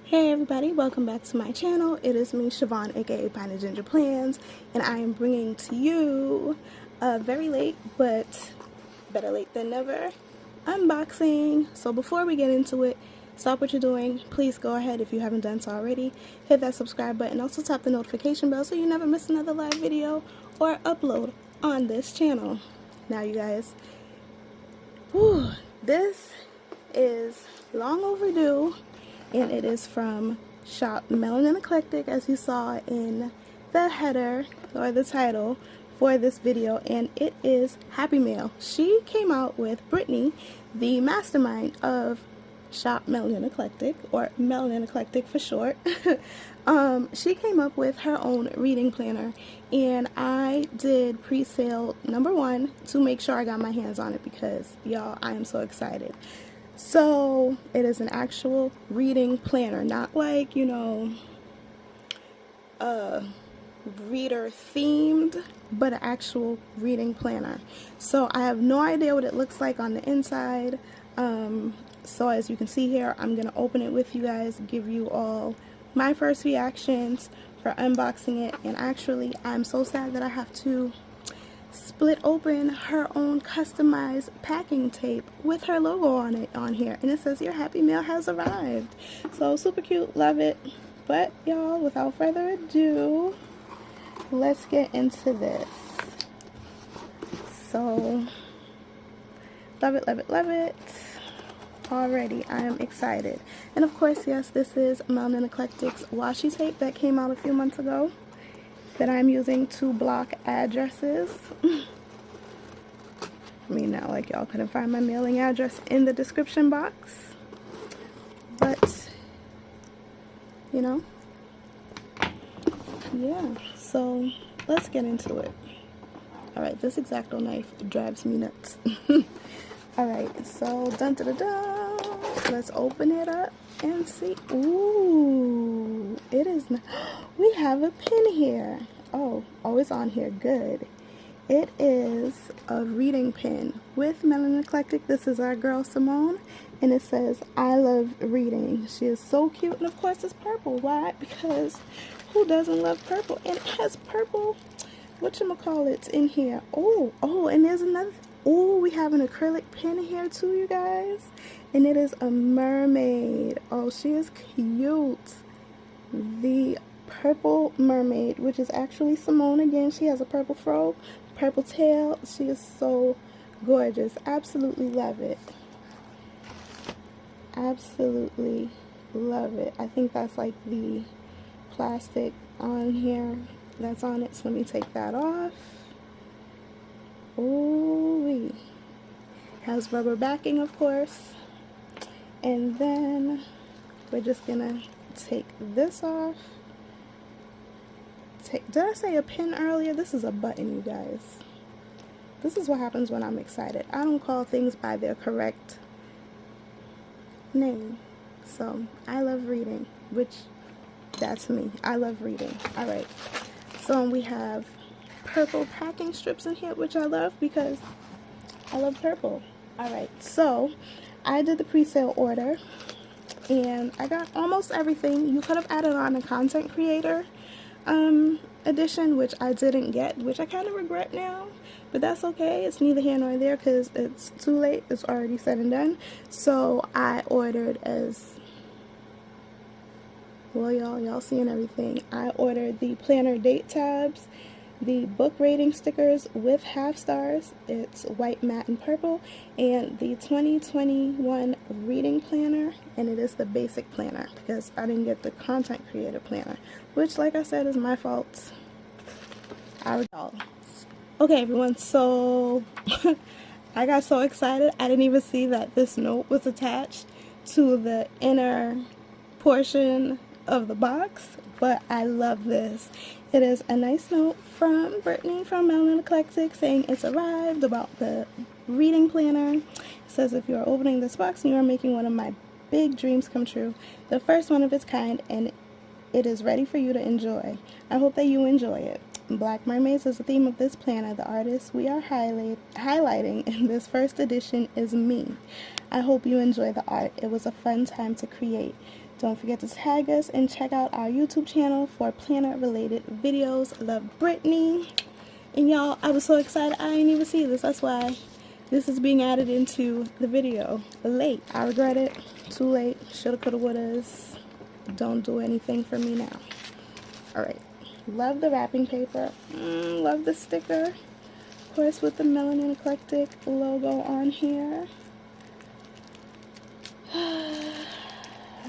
Hey everybody, welcome back to my channel. It is me, Siobhan, aka Pine and Ginger Plans, and I am bringing to you a very late, but better late than never, unboxing. So before we get into it, stop what you're doing. Please go ahead, if you haven't done so already, hit that subscribe button. Also tap the notification bell so you never miss another live video or upload on this channel. Now you guys, this is long overdue. And it is from shop Melanin Eclectic, as you saw in the header or the title for this video, and it is Happy Mail. She came out with Brittany, the mastermind of shop Melanin Eclectic, or Melanin Eclectic for short. She came up with her own reading planner, and I did pre-sale #1 to make sure I got my hands on it because, y'all, I am so excited. So it is an actual reading planner, not like, you know, reader themed, but an actual reading planner. So I have no idea what it looks like on the inside. So as you can see here, I'm going to open it with you guys, give you all my first reactions for unboxing it. And actually, I'm so sad that I have to split open her own customized packing tape with her logo on it on here, and it says your happy mail has arrived. So super cute, love it. But y'all, without further ado, let's get into this. So love it, love it, love it. Already, I am excited. And of course, yes, this is Melanin Eclectic's washi tape that came out a few months ago that I'm using to block addresses. I mean, not like y'all couldn't find my mailing address in the description box, but you know, yeah. So let's get into it. All right, this X-Acto knife drives me nuts. All right, so dun da da da. Let's open it up and see. Ooh, it is not. We have a pin here. Oh, it's on here. Good. It is a reading pin with Melanin Eclectic. This is our girl Simone, and it says I love reading. She is so cute, and of course it's purple. Why? Because who doesn't love purple? And it has purple, whatchamacallits, in here. Oh, and there's another. Oh, we have an acrylic pen here too, you guys. And it is a mermaid. Oh, she is cute. The purple mermaid, which is actually Simone again. She has a purple fro, purple tail. She is so gorgeous. Absolutely love it. Absolutely love it. I think that's like the plastic on here that's on it. So let me take that off. Ooh, has rubber backing, of course, and then we're just gonna take this off. Did I say a pin earlier? This is a button, you guys. This is what happens when I'm excited. I don't call things by their correct name. So I love reading, which that's me. I love reading. All right, so we have purple packing strips in here, which I love because I love purple. Alright, so I did the pre-sale order and I got almost everything. You could have added on a content creator edition, which I didn't get, which I kind of regret now, but that's okay. It's neither here nor there because it's too late. It's already said and done. So I ordered, as well, y'all seeing everything. I ordered the planner date tabs, the book rating stickers with half stars. It's white, matte, and purple, and the 2021 reading planner, and it is the basic planner because I didn't get the content creator planner, which, like I said, is my fault. Okay, everyone, so I got so excited I didn't even see that this note was attached to the inner portion of the box, but I love this. It is a nice note from Brittany from Melanin Eclectic saying it's arrived about the reading planner. It says, if you are opening this box and you are making one of my big dreams come true, the first one of its kind, and it is ready for you to enjoy. I hope that you enjoy it. Black Mermaids is the theme of this planner. The artist we are highlighting in this first edition is me. I hope you enjoy the art. It was a fun time to create. Don't forget to tag us and check out our YouTube channel for planner related videos. Love, Brittany. And y'all, I was so excited I didn't even see this. That's why this is being added into the video. Late. I regret it. Too late. Shoulda, coulda, wouldas. Don't do anything for me now. Alright. Love the wrapping paper. Love the sticker. Of course, with the Melanin Eclectic logo on here.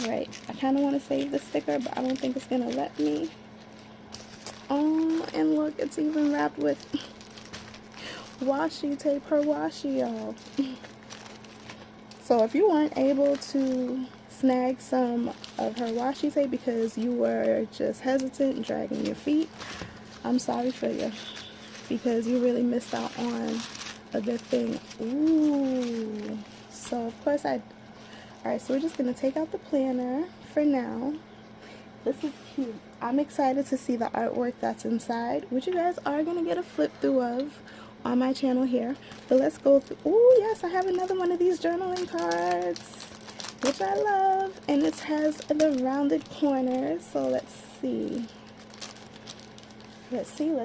Alright, I kind of want to save the sticker, but I don't think it's going to let me. Oh, and look, it's even wrapped with washi tape, her washi, y'all. So if you weren't able to snag some of her washi tape because you were just hesitant and dragging your feet, I'm sorry for you, because you really missed out on a good thing. Ooh. So of course alright, so we're just going to take out the planner for now. This is cute. I'm excited to see the artwork that's inside, which you guys are going to get a flip through of on my channel here. But let's go through. Oh yes, I have another one of these journaling cards, which I love. And it has the rounded corners. So let's see. Let's see.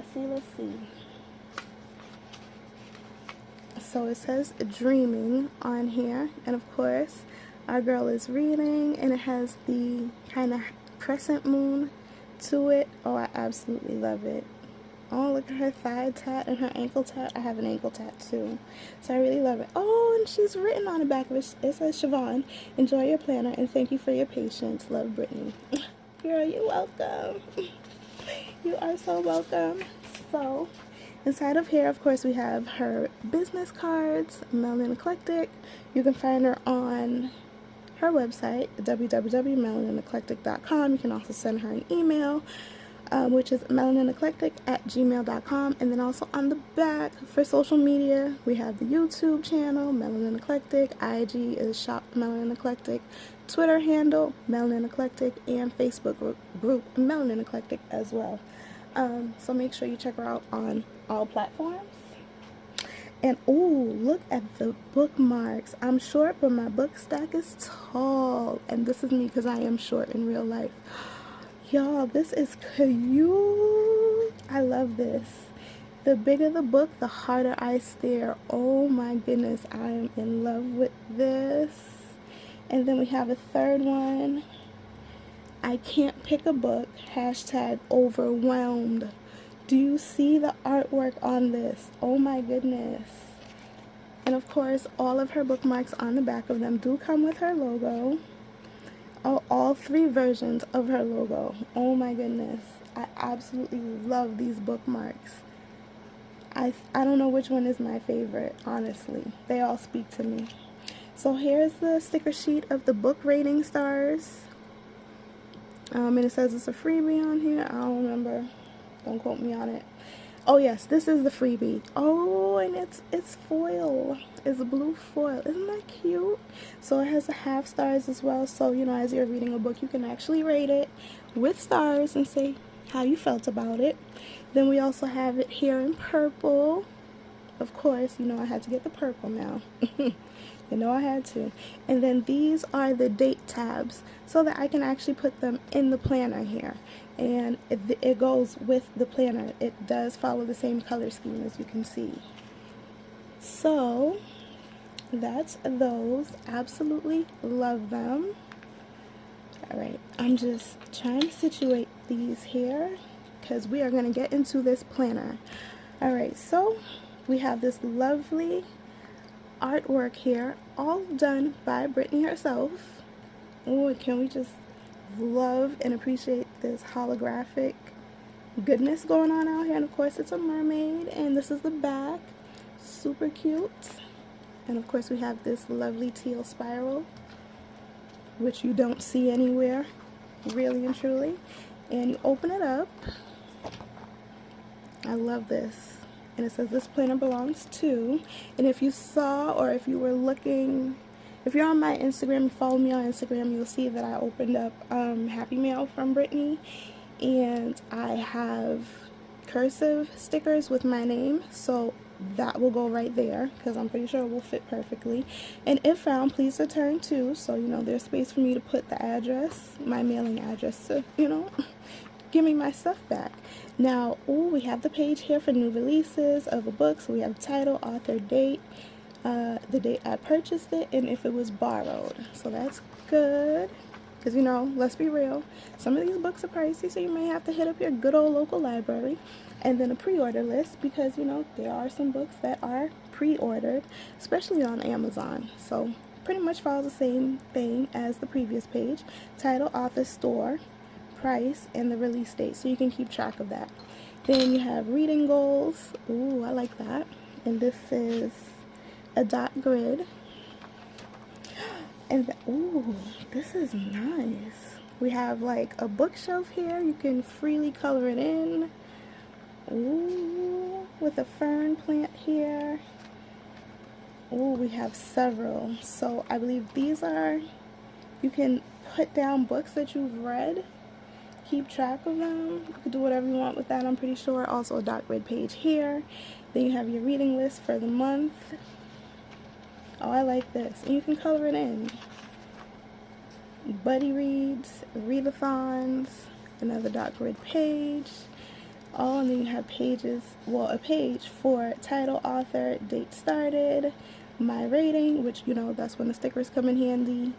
So it says dreaming on here. And of course, our girl is reading, and it has the kind of crescent moon to it. Oh, I absolutely love it. Oh, look at her thigh tat and her ankle tat. I have an ankle tat too, so I really love it. Oh, and she's written on the back of it. It says, Siobhan, enjoy your planner and thank you for your patience. Love, Brittany. Girl, you're welcome. You are so welcome. So inside of here, of course, we have her business cards, Melanin Eclectic. You can find her on her website, www.melanineclectic.com. You can also send her an email, which is melanineclectic@gmail.com. And then also on the back for social media, we have the YouTube channel, Melanin Eclectic, IG is Shop Melanin Eclectic, Twitter handle, Melanin Eclectic, and Facebook group, Melanin Eclectic as well. So make sure you check her out on all platforms. And ooh, look at the bookmarks. I'm short, but my book stack is tall. And this is me because I am short in real life. Y'all, this is cute. I love this. The bigger the book, the harder I stare. Oh my goodness, I am in love with this. And then we have a third one. I can't pick a book. #overwhelmed. Do you see the artwork on this? Oh my goodness. And of course, all of her bookmarks on the back of them do come with her logo. Oh, all three versions of her logo. Oh my goodness. I absolutely love these bookmarks. I don't know which one is my favorite, honestly. They all speak to me. So here's the sticker sheet of the book rating stars. And it says it's a freebie on here. I don't remember. Don't quote me on it. Oh yes, this is the freebie. Oh, and it's foil. It's a blue foil. Isn't that cute? So it has a half stars as well. So, you know, as you're reading a book, you can actually rate it with stars and say how you felt about it. Then we also have it here in purple. Of course, you know I had to get the purple now. You know I had to. And then these are the date tabs so that I can actually put them in the planner here. And it goes with the planner. It does follow the same color scheme as you can see. So that's those. Absolutely love them. Alright, I'm just trying to situate these here because we are going to get into this planner. Alright, so we have this lovely artwork here, all done by Brittany herself. Oh, can we just love and appreciate this holographic goodness going on out here? And of course it's a mermaid, and this is the back. Super cute. And of course we have this lovely teal spiral, which you don't see anywhere, really and truly. And you open it up. I love this. And it says this planner belongs to. And if you saw, or if you were looking, if you're on my Instagram, you follow me on Instagram, you'll see that I opened up Happy Mail from Brittany. And I have cursive stickers with my name. So that will go right there because I'm pretty sure it will fit perfectly. And if found, please return too, so you know there's space for me to put the address, my mailing address, to, you know, give me my stuff back. Now, we have the page here for new releases of a book. So we have title, author, date, the date I purchased it, and if it was borrowed. So that's good. Because, you know, let's be real, some of these books are pricey, so you may have to hit up your good old local library. And then a pre-order list, because, you know, there are some books that are pre-ordered, especially on Amazon. So pretty much follows the same thing as the previous page. Title, author, store, price, and the release date, so you can keep track of that. Then you have reading goals. Ooh, I like that. And this is a dot grid. And ooh, this is nice. We have like a bookshelf here. You can freely color it in. Ooh, with a fern plant here. Ooh, we have several. So I believe these are, you can put down books that you've read. Keep track of them. You can do whatever you want with that, I'm pretty sure. Also a dot grid page here. Then you have your reading list for the month. Oh, I like this. And you can color it in. Buddy reads, readathons, another dot grid page. Oh, and then you have pages, well, a page for title, author, date started, my rating, which, you know, that's when the stickers come in handy,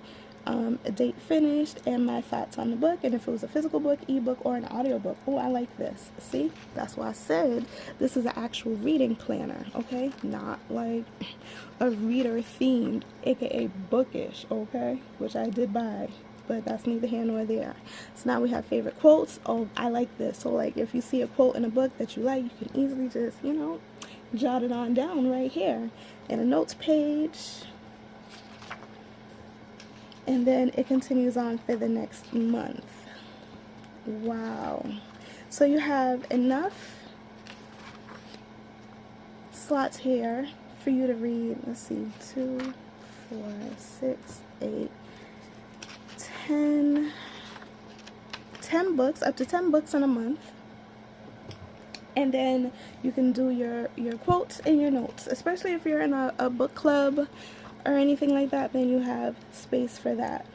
a date finished, and my thoughts on the book, and if it was a physical book, ebook, or an audiobook. Oh, I like this. See, that's why I said this is an actual reading planner, okay? Not like a reader themed, aka bookish, okay? Which I did buy, but that's neither here nor there. So now we have favorite quotes. Oh, I like this. So like if you see a quote in a book that you like, you can easily just, you know, jot it on down right here. And a notes page. And then it continues on for the next month. Wow. So you have enough slots here for you to read. Let's see, 2, 4, 6, 8, 10 books, up to 10 books in a month. And then you can do your quotes and your notes, especially if you're in a book club or anything like that, then you have space for that.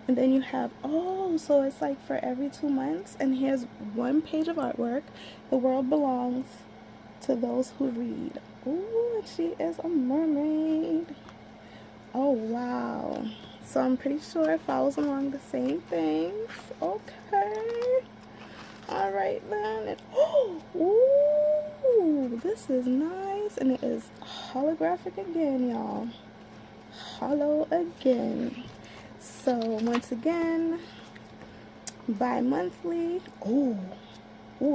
And then you have, oh, so it's like for every 2 months, and here's one page of artwork. The world belongs to those who read. Ooh, she is a mermaid. Oh, wow. So I'm pretty sure it follows along the same things. Okay. All right, then. And, oh, ooh, this is nice. And it is holographic again, y'all. Hollow again. So once again, bi-monthly. Oh,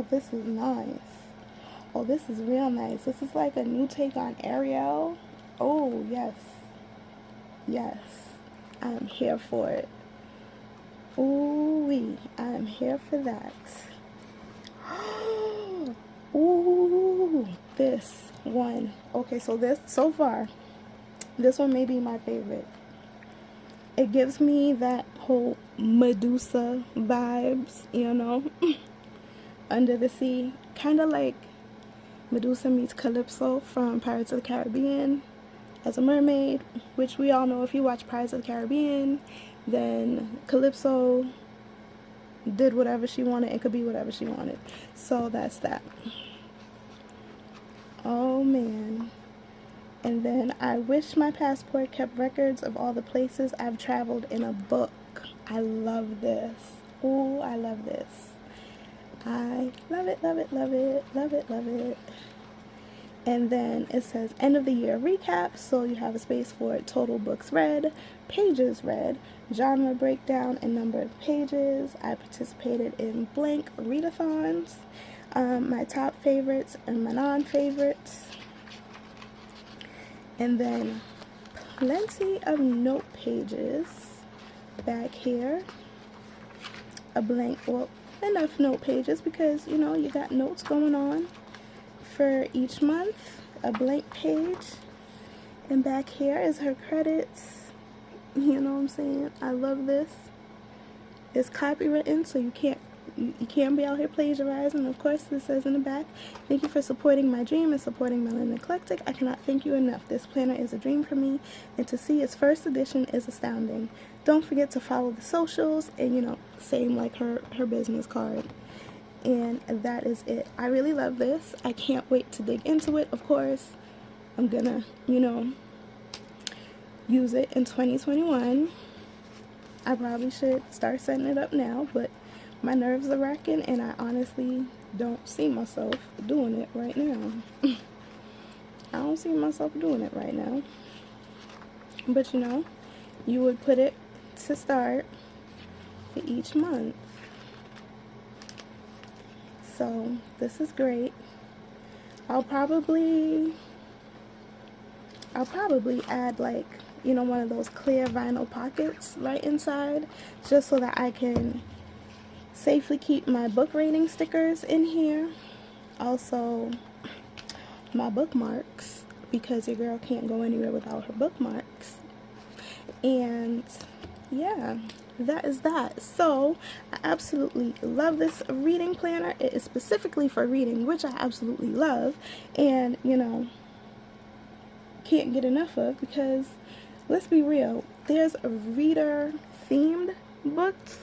this is nice. Oh, this is real nice. This is like a new take on Ariel. Oh, yes. Yes. I'm here for it. Ooh-wee. I'm here for that. Ooh, this one. Okay, so this, so far, this one may be my favorite. It gives me that whole Medusa vibes, you know, under the sea. Kind of like Medusa meets Calypso from Pirates of the Caribbean as a mermaid, which we all know if you watch Pirates of the Caribbean, then Calypso did whatever she wanted and could be whatever she wanted. So that's that. Oh, man. And then I wish my passport kept records of all the places I've traveled in a book. I love this. Ooh, I love this. I love it, love it, love it, love it, love it. And then it says end of the year recap. So you have a space for total books read, pages read, genre breakdown, and number of pages. I participated in blank readathons, my top favorites and my non-favorites. And then plenty of note pages back here. A blank, well, enough note pages because, you know, you got notes going on for each month. A blank page. And back here is her credits. You know what I'm saying? I love this. It's copywritten, so you can't you can't be out here plagiarizing. Of course, this says in the back, thank you for supporting my dream and supporting Melanin Eclectic. I cannot thank you enough. This planner is a dream for me, and to see its first edition is astounding. Don't forget to follow the socials, and you know, same like her business card. And that is it. I really love this. I can't wait to dig into it. Of course, I'm gonna, you know, use it in 2021. I probably should start setting it up now, but my nerves are racking, and I honestly don't see myself doing it right now. I don't see myself doing it right now. But you know, you would put it to start for each month. So this is great. I'll probably add, like, you know, one of those clear vinyl pockets right inside, just so that I can safely keep my book rating stickers in here. Also, my bookmarks, because your girl can't go anywhere without her bookmarks. And yeah, that is that. So I absolutely love this reading planner. It is specifically for reading, which I absolutely love, and you know, can't get enough of, because let's be real, there's reader themed books,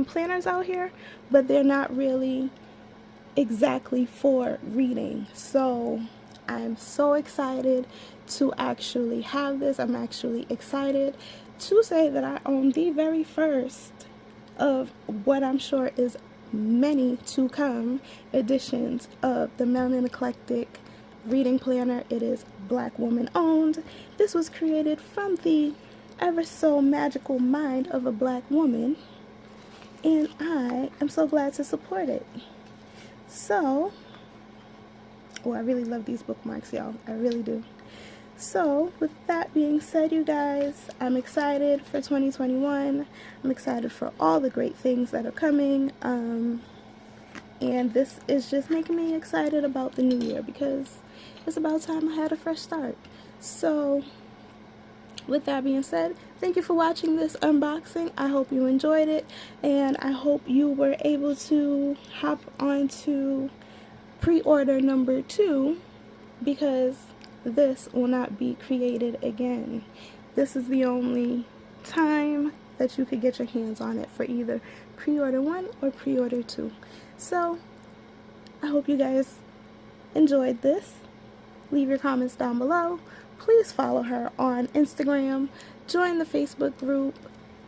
planners out here, but they're not really exactly for reading. So I'm so excited to actually have this. I'm actually excited to say that I own the very first of what I'm sure is many to come editions of the Melanin Eclectic reading planner. It is Black woman owned. This was created from the ever so magical mind of a Black woman, and I am so glad to support it. So, oh, I really love these bookmarks, y'all. I really do. So, with that being said, you guys, I'm excited for 2021. I'm excited for all the great things that are coming. And this is just making me excited about the new year, because it's about time I had a fresh start. So, with that being said, thank you for watching this unboxing. I hope you enjoyed it, and I hope you were able to hop on to pre-order number 2, because this will not be created again. This is the only time that you could get your hands on it, for either pre-order 1 or pre-order 2. So I hope you guys enjoyed this. Leave your comments down below. Please follow her on Instagram, join the Facebook group,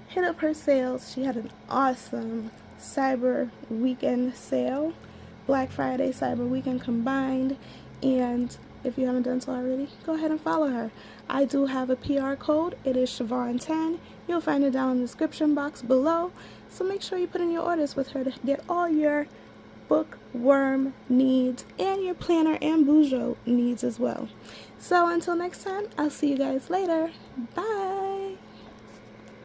hit up her sales. She had an awesome Cyber Weekend sale, Black Friday, Cyber Weekend combined, and if you haven't done so already, go ahead and follow her. I do have a PR code. It is Siobhan 10. You'll find it down in the description box below, so make sure you put in your orders with her to get all your bookworm needs and your planner and bougeot needs as well. So until next time, I'll see you guys later. Bye.